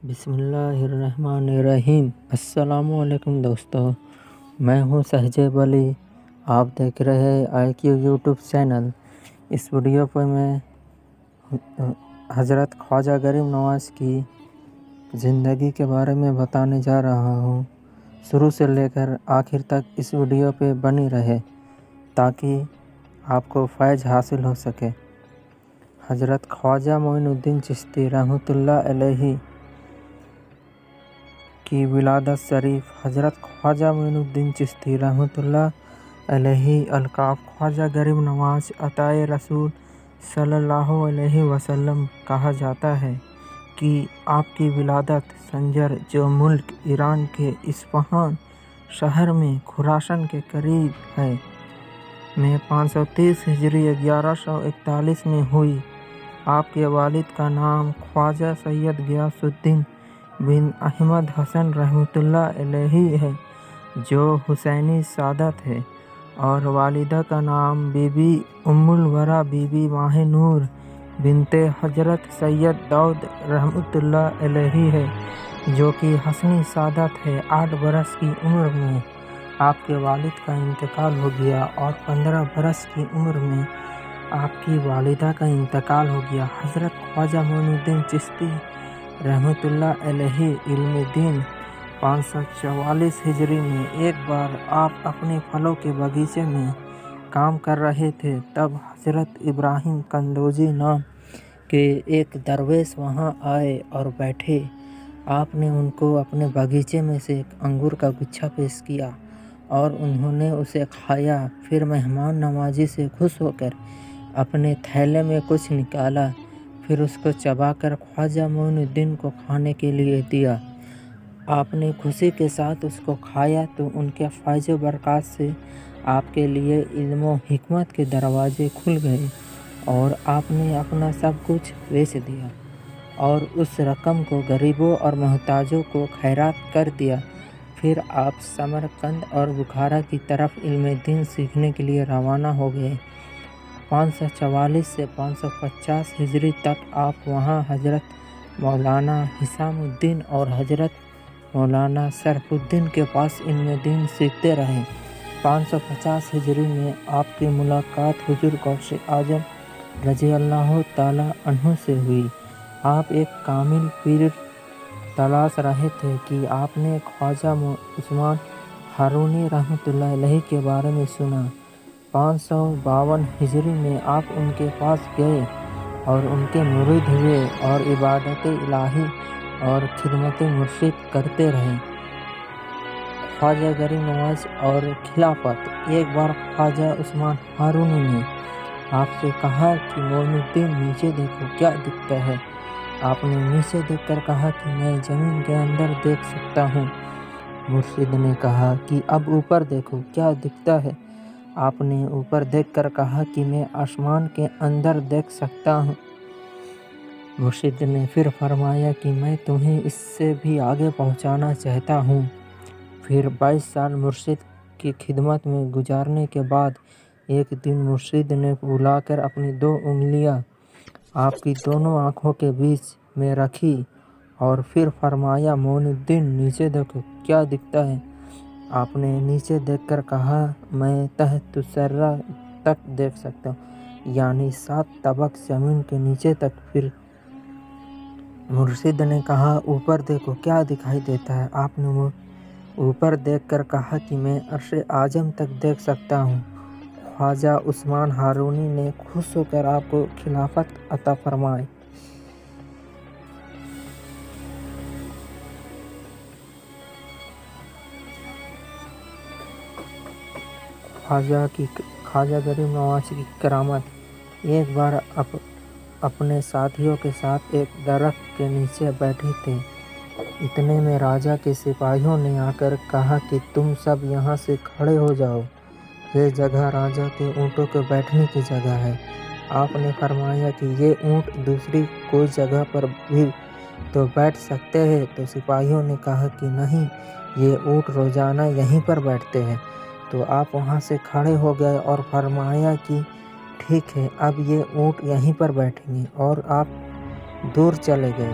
بسم اللہ الرحمن الرحیم۔ السلام علیکم دوستو، میں ہوں شہزیب علی۔ آپ دیکھ رہے ہیں IQ یوٹیوب چینل۔ اس ویڈیو پر میں حضرت خواجہ غریب نواز کی زندگی کے بارے میں بتانے جا رہا ہوں۔ شروع سے لے کر آخر تک اس ویڈیو پہ بنی رہے تاکہ آپ کو فیض حاصل ہو سکے۔ حضرت خواجہ معین الدین چشتی رحمۃ اللہ علیہ کی ولادت شریف۔ حضرت خواجہ معین الدین چشتی رحمۃ اللہ علیہ القاب خواجہ غریب نواز عطائے رسول صلی اللہ علیہ وسلم کہا جاتا ہے کہ آپ کی ولادت سنجر جو ملک ایران کے اصفہان شہر میں خراسان کے قریب ہے میں 530 ہجری 1141 میں ہوئی۔ آپ کے والد کا نام خواجہ سید غیاث الدین بن احمد حسن رحمۃ اللہ علیہ ہے جو حسینی سعادت ہے، اور والدہ کا نام بی بی ام الورا بی بی ماہ نور بنت حضرت سید داؤد رحمۃ اللہ علیہ ہے جو کہ حسنی سعادت ہے۔ 8 برس کی عمر میں آپ کے والد کا انتقال ہو گیا اور 15 برس کی عمر میں آپ کی والدہ کا انتقال ہو گیا۔ حضرت خواجہ معین الدین چشتی رحمۃ اللہ علیہ علم دین 544 ہجری میں ایک بار آپ اپنے پھلوں کے باغیچے میں کام کر رہے تھے، تب حضرت ابراہیم قندوزی نام کے ایک درویش وہاں آئے اور بیٹھے۔ آپ نے ان کو اپنے باغیچے میں سے ایک انگور کا گچھا پیش کیا اور انہوں نے اسے کھایا۔ پھر مہمان نوازی سے خوش ہو کر اپنے تھیلے میں کچھ نکالا، پھر اس کو چبا کر خواجہ معین الدین کو کھانے کے لیے دیا۔ آپ نے خوشی کے ساتھ اس کو کھایا تو ان کے فیض و برکات سے آپ کے لیے علم و حکمت کے دروازے کھل گئے اور آپ نے اپنا سب کچھ بیچ دیا اور اس رقم کو غریبوں اور محتاجوں کو خیرات کر دیا۔ پھر آپ سمرقند اور بخارا کی طرف علم دین سیکھنے کے لیے روانہ ہو گئے۔ 544 سے 550 ہجری تک آپ وہاں حضرت مولانا حسام الدین اور حضرت مولانا شرف الدین کے پاس علم دین سیکھتے رہے۔ 550 ہجری میں آپ کی ملاقات حضور غوث اعظم رضی اللہ تعالیٰ عنہ سے ہوئی۔ آپ ایک کامل پیر تلاش رہے تھے کہ آپ نے خواجہ عثمان ہارونی رحمۃ اللہ علیہ کے بارے میں سنا۔ 552 ہجری میں آپ ان کے پاس گئے اور ان کے مرید ہوئے اور عبادت الہی اور خدمت مرشد کرتے رہے۔ خواجہ غریب نواز اور خلافت۔ ایک بار خواجہ عثمان ہارونی نے آپ سے کہا کہ معین الدین نیچے دیکھو کیا دکھتا ہے؟ آپ نے نیچے دیکھ کر کہا کہ میں زمین کے اندر دیکھ سکتا ہوں۔ مرشد نے کہا کہ اب اوپر دیکھو کیا دکھتا ہے؟ آپ نے اوپر دیکھ کر کہا کہ میں آسمان کے اندر دیکھ سکتا ہوں۔ مرشد نے پھر فرمایا کہ میں تمہیں اس سے بھی آگے پہنچانا چاہتا ہوں۔ پھر 22 سال مرشد کی خدمت میں گزارنے کے بعد ایک دن مرشد نے بلا کر اپنی 2 انگلیاں آپ کی دونوں آنکھوں کے بیچ میں رکھی اور پھر فرمایا معین الدین نیچے دیکھو کیا دکھتا ہے؟ آپ نے نیچے دیکھ کر کہا میں تحت الثری تک دیکھ سکتا ہوں، یعنی 7 طبق زمین کے نیچے تک۔ پھر مرشد نے کہا اوپر دیکھو کیا دکھائی دیتا ہے؟ آپ نے اوپر دیکھ کر کہا کہ میں عرش اعظم تک دیکھ سکتا ہوں۔ خواجہ عثمان ہارونی نے خوش ہو کر آپ کو خلافت عطا فرمائی۔ خواجہ غریب نواز کی کرامت۔ ایک بار اپنے ساتھیوں کے ساتھ ایک درخت کے نیچے بیٹھے تھے، اتنے میں راجا کے سپاہیوں نے آ کر کہا کہ تم سب یہاں سے کھڑے ہو جاؤ، یہ جگہ راجا کے اونٹوں کے بیٹھنے کی جگہ ہے۔ آپ نے فرمایا کہ یہ اونٹ دوسری کوئی جگہ پر بھی تو بیٹھ سکتے ہیں، تو سپاہیوں نے کہا کہ نہیں، یہ اونٹ روزانہ یہیں پر بیٹھتے ہیں۔ تو آپ وہاں سے کھڑے ہو گئے اور فرمایا کہ ٹھیک ہے، اب یہ اونٹ یہیں پر بیٹھیں گے، اور آپ دور چلے گئے۔